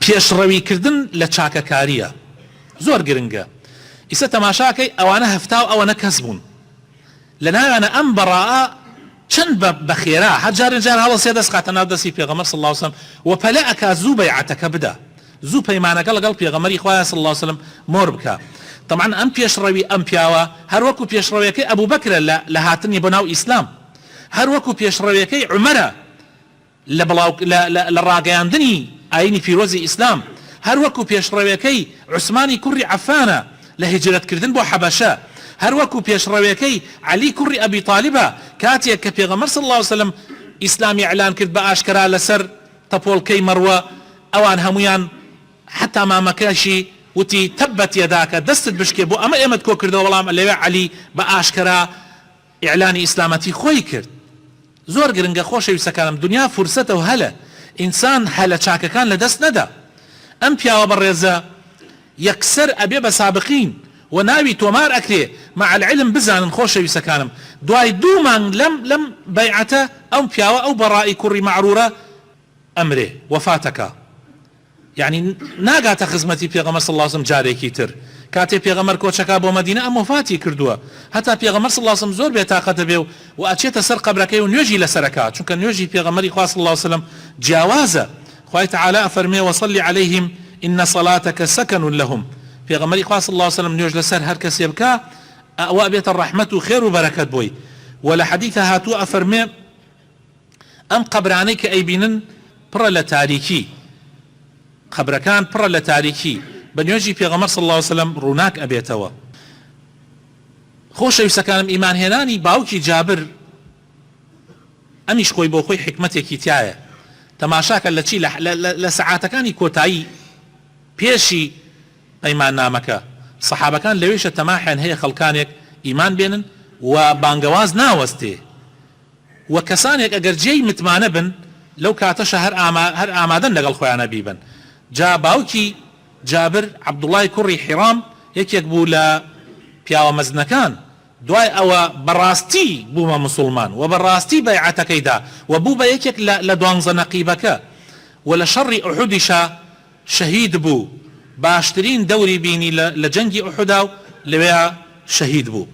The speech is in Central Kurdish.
پێشڕەویکردن لە چاکەکاریە زۆر گرنگە. ئیسە تەماشاکەی ئەوانە هەفتا و ئەوەنە کەس بوون لە ناویانە ئەم بەڕائە چەند بە خێرا هەجارە جار هەڵە سێ دەست خاتە ناو دەستی پێغەمبەر صلی الله علیه وسلم و پەلە ئەکا زوو بەیعەتەکە بدە زوو پەیمانەکە لەگەڵ پێغەمبەری خوا صلی الله علیه وسلم مۆر بکە. طبعا ئەم پێشڕەوی ئەم پیاوە هەروەکو پێشڕەویەکەی ئەبوو بەکرە لە هاتنی بۆ ناو ئیسلام هەروەکو پێشڕەویەکەی عومەرە لە ڕاگەیاندنی ئاینی پیرۆزی ئیسلام هەروەکو پێشڕەویەکەی عوسمانی کوڕی عەفانە لە هیجرەتکردن بۆ حەبەشە هەروەکو پێشڕەویەکەی عەلی کوڕی ئەبی طالیبە کاتێک کە پێغەمبەر صلی الله علیه وسلم ئیسلامی ئیعلان کرد بە ئاشکرا لەسەر تەپۆڵکەی مەڕوە ئەوان هەمویان حتا مامەکەشی وتی تەبەت یەداکە دەستت بشکێ بۆ ئەمە ئێمەت کۆ کردەوە بەڵام لەوێ عەلی بە ئاشکرا ئیعلانی ئیسلامەتی خۆی کرد. زۆر گرنگە خۆشەویستەکانم دنیا فرسەتە و هەلە ئینسان هەلە چاکەکان لە دەست نەدا. ئەم پیاوە بەڕێزە یەکسەر ئەبێ بە سابقین و ناوی تۆمار ئەکرێ مع العلم بزانن خۆشەویستەکانم دوای 2 مانگ لەم بەیعەتە ئەو پیاوە ئەو بەڕائی کوڕی مەعرورە ئەمرێ وەفاتەکە یعنی ناگاتە خزمەتی پێغەمبەر صلی الله علیه وسلم جارێکی تر کاتێ پێغەمبەر کۆچەکە بۆ مەدینە ئەم وەفاتی کردووە هەتا پێغەمبەر صلی الله علیه وسلم زۆر بێتاقەتە بێ و ئەچێتە سەر قەبرەکەی و نوێژی لەسەرەکە چونکە نوێژی پێغەمبەری خوا صلی الله علیه وسلم جیاوازە. خوای تعالی ئەفەرمێ وصلی علیهم إن صلاتك سكن لهم پێغەمبەری خوا صلی الله علیه وسلم نوێژ لەسەر هەر کەسێ بکە ئەوە بێتە ڕەحمەت و خێر و بەرەکەت بۆی. و لە حەدیثە هاتووە ئەفەرمێ ئەم قەبرانەی کە ئەیبینن پڕە لە تاریکی قەبرەکان پڕە لە تاریکی بە نوێژی پێغەمبەر صلی الله علیه وسلم ڕووناک ئەبێتەوە. خۆشەویستەکانم ئیمانهێنانی باوکی جابر ئەمیش خۆی بۆ خۆی حکمەتێکی تایە تەماشاکە لە چی لە سەعاتەکانی کۆتایی پێشی پەیمان نامەکە سەحابەکان لەوێشە تەماحیان هەیە خەڵکانێک ئیمان بێنن و بانگەواز ناوەستێ و کەسانێک ئەگەر جێی متمانە بن لەو کاتەشە هەر ئامادەن لەگەڵ خۆیانە بیبن. جا باوکی جابر عەبدوڵای کوڕی حیرام یەکێک بوو لە پیاوە مەزنەکان دوای ئەوە بەڕاستی بوومە مسلمان و بەڕاستی بەیعەتەکەیدا و بوو بە یەکێک لە 12 نەقیبەکە و لە شەڕی ئوحودیشا شەهید بوو باشترین دەوری بینی لە جەنگی ئوحودا و لەوێ شەهید بوو.